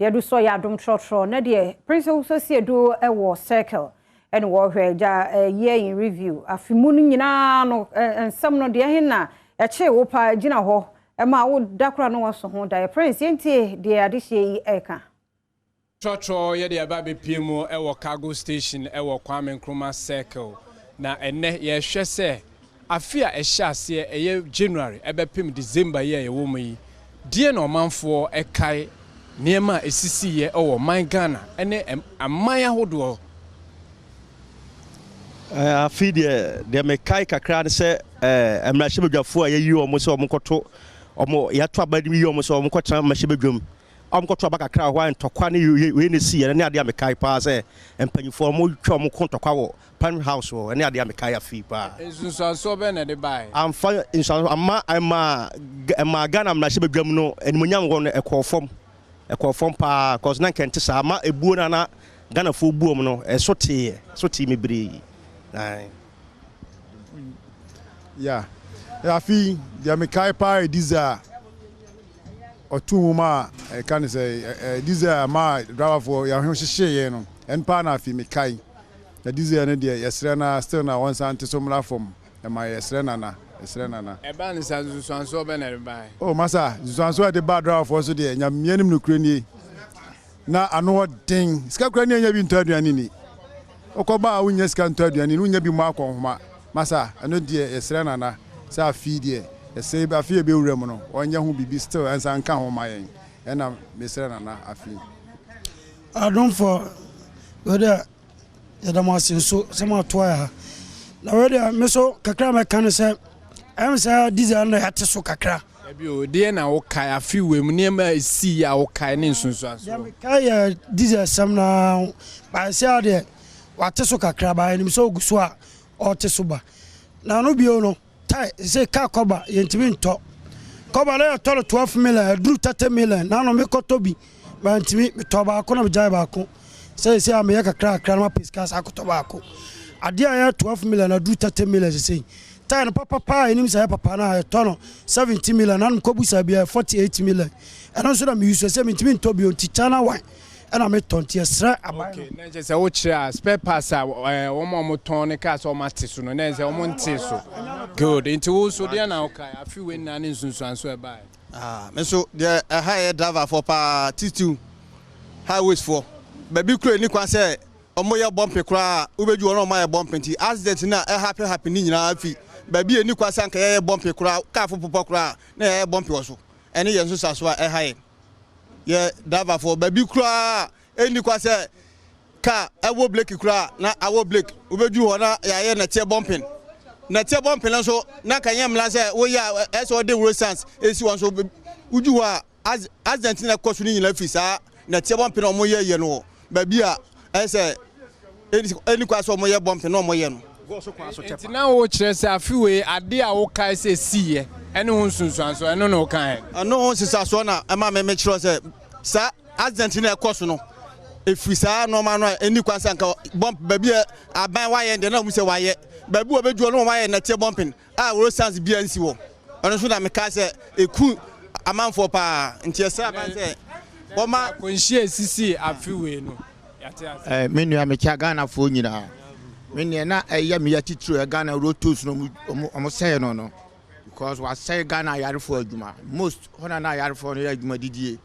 de do so ya Adom Trotro na de principal so se do e wo circle and wo hweja year in review afimu no nyina no ensam no de he na e che wo pa gina ho e ma wo dakora no wo so ho da prince yenti de ade hye yi eka Trotro ye de aba be piemu e wo cargo station e wo Kwame Nkrumah circle na enne ye hwe se afia e hye ase e January e be pim December ye wo mu yi die na omanfo e kai niema esisi ye o man Ghana ene aman ahodo afi de me kai kakra de se emrahye bedwafo a yeyi omo se omo koto omo yato abadi yi omo se omo kotra mahye bedwam omo koto abakakra ho an tokwa ne we ne si ye ne ade me kai pa se empanyifo omo twa omo kontokwa wo pan house wo ne ade me kai afi pa ensunso be na de bai amfa insan ama Ghana emrahye bedwam no enimonyam wo no ekofom pa cause na kente sa ama ebuo na Ghana fo buom no sote mebre yeah afi dia me kai pa diza otuma can say diza ma driver for ya hwe hye no en pa na afi me kai na diza na dia yesre na still na once anti so mra from ma yesre na e ba ni sa zuanso be na bai oh masa zuanso de bad driver for so de nyamienim no krani na ano den ska krani anya bi ntaduani ni okoba wunya ska ntaduani ni wunya bi mu akonhoma masa ano de yesre na sa afi de yesre ba afi be wura mu no onya ho bibi still ansa nka ho ma yen ena mesre na afi Adom for whether Adom so sama toya na whether meso kakra me kan se am say diesel na yate so kakra ebi o de na wo kai afi we mu niema esi ya wo kai ne nsunsu aso me kai diesel sam na ba say de wate so kakra ba ni so guso a o te so ba na no bio no tai say ka koba yentimi nto koba na to 12 million dru 30 million na no me koto bi ba ntimi to ba ko na jai ba ko say am ye kakra ma peskas akoto ba ko ade ya 12 million na dru 30 million say tai no papa enim say papa na to no 70 million na ko busa bia 48 million and so na me use say me ntimi nto bi on ti chana wan and I'm a tonti esra abai okay na je say wo kira spare parts a wo mo ton ne ka so mate so no na say wo nte so good into wo so dia na okay afi we na ne nsunsu anso e bai me so the high driver for pa T2 highways for baby kro ni kwa say omo ye bump kra ubeju ono ma ye bump nti accident na happy ni nyina afi baby eni kwa say anka ye bump kra ka fo popo kra na ye bump wo so ene ye nsunsu aso a high ye driver for baby kra eni kwa say ka awo blake kra na awo blake ubeju ho na ya na tie bumping na tie bumping so na kan yam la say wo ya eso de road sense esi won so uju wa accident na koso ni nyina fisa na tie bumping no mo ye no baby a say eni kwa so mo ye bumping no mo ye no go so kwa so tepa na wo kire say afi we ade a wo kai say siye ene ho nsunsuan so ene no kan ano ho sisa so na ama me kire say sa accident na koso no efisa no ma no eni kwa sanka bump baby aban wa ye de na mu say wa ye baby obeju no wa ye na tie bumping a road sense bia nsi wo ono so na me ka say eku amanfo pa nti esa aban say o ma konhie sisi afi we no menu ya mecha Ghana fo nyina menu na eya me ya titro Ghana rotos no omo say no because we say Ghana yarefo adwuma most hona na yarefo no ya adwuma didie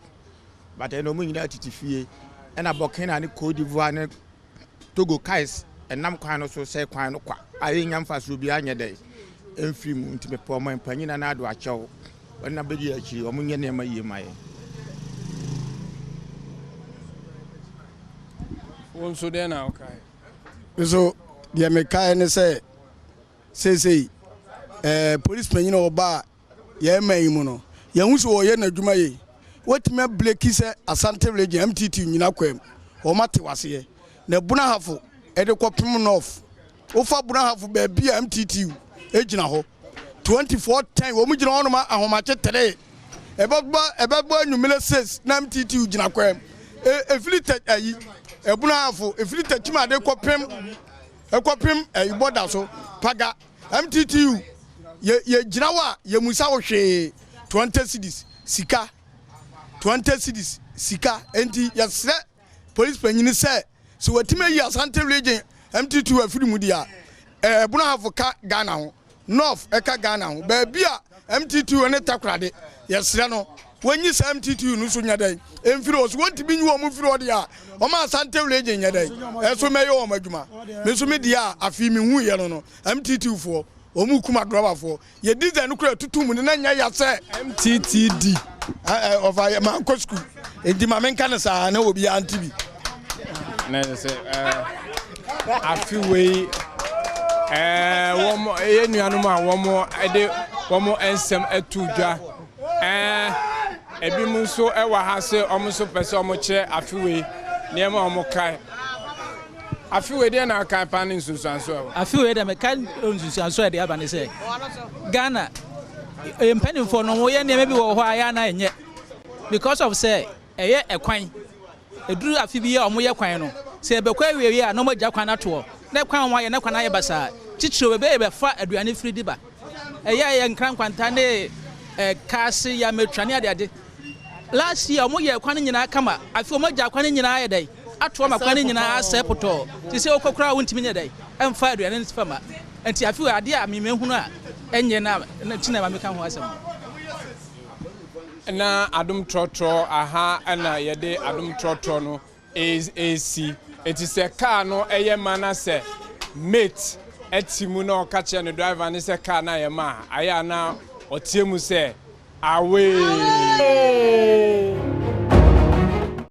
but eno mu nyina titifie ena Burkina ne Cote d'Ivoire ne Togo kais enam kwan no so say kwan no kwa ayi nyamfa so bi anya dai emfiri mu ntime po mo empanyina na ado achew wana bedi achi omo nye ne ma yie maye so there na okay so dia me kai ne say police man no ba ye man mu no ye hu so ye na dwuma ye wetime blake say Asante village MTT nyina kwam o mate wase na buna hafo e de kopim north o fa buna hafo ba bia MTT ejina ho 2410 wo mu gina ono ma ahomache tere ebaba anwumele 6 na MTT gina kwam efilite ayi ebuna hafo efilite chima de kopim border so paga MTT ye gina wa ye musa wo hwe 20 cedis sika 20 cedis sika enti yɛsrɛ police panyin sɛ so watime yi Asante region MT2 afiri mu dia buna hafo ka Ghana ho North eka Ghana ho ba bia MT2 ne takrade yɛsrɛ no wanyi sa MT2 no so nyadan emfiri o so wonti bi nyi wo mu firi o dia o ma Asante region nyadan eso meye o madwuma me so me dia afi me hu ye no MT2 fo o mu kuma driver fo ye design no kura tutu mu ne na nya ya se MTTD of my school enti ma menka ne sa na obi antibi na se afi we womo enuanu a womo ede womo ensem atudwa ebi mu so ewa ha se omo so pese omo che afi we niam omo kai afi we de na kai pan nsunsuanso afi we de me kan nsunsuanso de aba ne se Ghana empanimfo no wo ye niam bi wo ho aya na enye because of say eye ekwan eduru afi bi ye omo ye kwan no se ebekwa wiye a no mo gya kwan ato na kwan wa ye na kwan aye basa chichiro be fa aduane firi diba eye nkran kwanta ne Kasee ya metwane ade last year omo ye kwan nyina kama afi omo gya kwan nyina aye dai ato ma kwan nyina asepoto ti se okokura wontimi nye dai emfa aduane ne fama enti afi ade a memehunu a enye na tina ma meka ho asem na Adom Trotro aha na yede Adom Trotro no AC eti se car no eye mana se mate etimu na o kache no driver ne se car na ye ma aya na otiemu se away